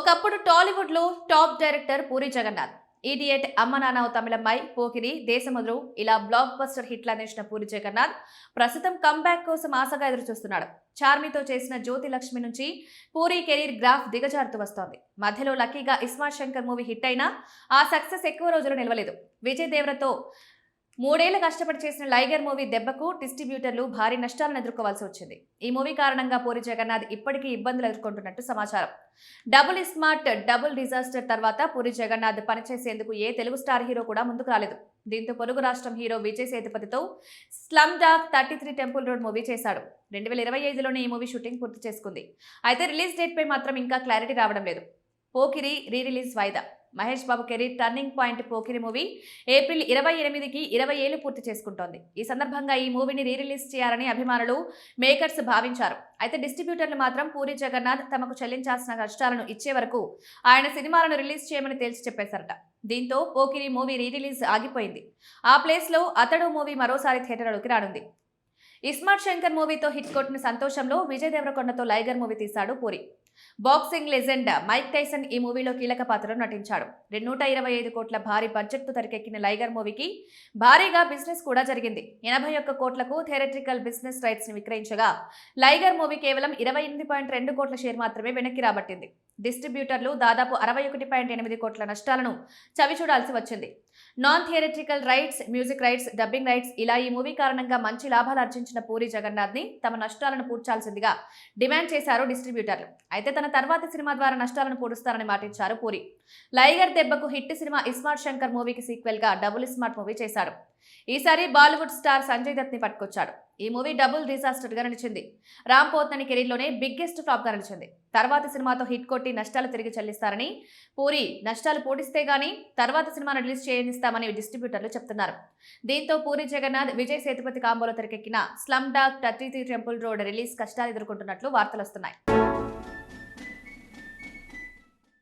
ఒకప్పుడు టాలీవుడ్ లో top director Puri Jagannadh. Idiot, Amma Nanna ఓ తమిళమ్మాయి, పోకిరి, దేశముద్రు ఇలా బ్లాక్ బస్టర్ హిట్లు అందించిన పూరి జగన్నాథ్ ప్రస్తుతం కంబ్యాక్ కోసం ఆశగా ఎదురుచూస్తున్నాడు. చార్మితో చేసిన జ్యోతి లక్ష్మి నుంచి పూరి కెరీర్ గ్రాఫ్ దిగజారుతూ వస్తోంది. మధ్యలో లక్కీగా ఇస్మార్ట్ శంకర్ మూవీ హిట్ అయినా ఆ సక్సెస్ ఎక్కువ రోజులు నిలవలేదు. విజయ్ దేవరతో 3 ఏళ్లు కష్టపడి చేసిన లైగర్ మూవీ దెబ్బకు డిస్ట్రిబ్యూటర్లు భారీ నష్టాలను ఎదుర్కోవాల్సి వచ్చింది. ఈ మూవీ కారణంగా పూరి జగన్నాథ్ ఇప్పటికీ ఇబ్బందులు ఎదుర్కొంటున్నట్టు సమాచారం. డబుల్ స్మార్ట్, డబుల్ డిజాస్టర్ తర్వాత పూరి జగన్నాథ్ పనిచేసేందుకు ఏ తెలుగు స్టార్ హీరో కూడా ముందుకు రాలేదు. దీంతో పొరుగు రాష్ట్రం హీరో విజయ్ సేతుపతితో Slumdog 33 Temple Road movie చేశాడు. 2025లోనే ఈ మూవీ షూటింగ్ పూర్తి చేసుకుంది. అయితే రిలీజ్ డేట్ పై మాత్రం ఇంకా క్లారిటీ రావడం లేదు. పోకిరి రీ రిలీజ్ వాయిదా. Mahesh Babu career turning point Pokiri movie April 28కి 20 ఏళ్లు పూర్తి చేసుకుంటోంది. ఈ సందర్భంగా ఈ మూవీని రీ రిలీజ్ చేయాలని అభిమానులు, మేకర్స్ భావించారు. అయితే డిస్ట్రిబ్యూటర్లు మాత్రం పూరి జగన్నాథ్ తమకు చెల్లించాల్సిన నష్టాలను ఇచ్చే వరకు ఆయన సినిమాలను రిలీజ్ చేయమని తేల్చి చెప్పేశారట. దీంతో పోకిరి మూవీ రీ రిలీజ్ ఆగిపోయింది. ఆ ప్లేస్ లో అతడు మూవీ మరోసారి థియేటర్లోకి రానుంది. ఇస్మార్ట్ శంకర్ మూవీతో హిట్ కొట్టిన సంతోషంలో విజయ్ దేవరకొండతో లైగర్ మూవీ తీశాడు puri. Boxing legend Mike Tyson ఈ మూవీలో కీలక పాత్రలో నటించాడు. 225 కోట్ల భారీ బడ్జెట్ తో తెరకెక్కిన లైగర్ మూవీకి భారీగా బిజినెస్ కూడా జరిగింది. 81 కోట్లకు థియేట్రికల్ బిజినెస్ రైట్స్ ని విక్రయించగా లైగర్ మూవీ కేవలం 28.2 కోట్ల షేర్ మాత్రమే వెనక్కి రాబట్టింది. డిస్ట్రిబ్యూటర్లు దాదాపు 61.8 కోట్ల నష్టాలను చవిచూడాల్సి వచ్చింది. Non theatrical rights, music rights, dubbing rights ఇలా ఈ మూవీ కారణంగా మంచి లాభాలు ఆర్జించిన పూరి జగన్నాథ్ ని తమ నష్టాలను పూడ్చాల్సిందిగా డిమాండ్ చేశారు డిస్ట్రిబ్యూటర్లు. అయితే తన తర్వాతి సినిమా ద్వారా నష్టాలను పూడుస్తారని మాటిచ్చారు పూరి. లైగర్ దెబ్బకు హిట్ సినిమా ఇస్మార్ట్ శంకర్ మూవీకి సీక్వెల్ గా డబుల్ స్మార్ట్ మూవీ చేశాడు. ఈసారి బాలీవుడ్ స్టార్ సంజయ్ దత్ ని పట్టుకొచ్చాడు. ఈ మూవీ డబుల్ డిజాస్టర్ గా నిలిచింది. రామ్ పోత్నని కెరీర్లోనే బిగ్గెస్ట్ ఫ్లాప్ గా నిలిచింది. తర్వాతి సినిమాతో హిట్ కొట్టి నష్టాలు తిరిగి చెల్లిస్తారని పూరి నష్టాలు పూడిస్తే గానీ తర్వాత సినిమాను రిలీజ్ చేయనిస్తామని డిస్ట్రిబ్యూటర్లు చెప్తున్నారు. దీంతో పూరి జగన్నాథ్, విజయ్ సేతుపతి కాంబోలో తెరకెక్కిన slum dog 33 Temple road release కష్టాలు ఎదుర్కొంటున్నట్లు వార్తలు వస్తున్నాయి.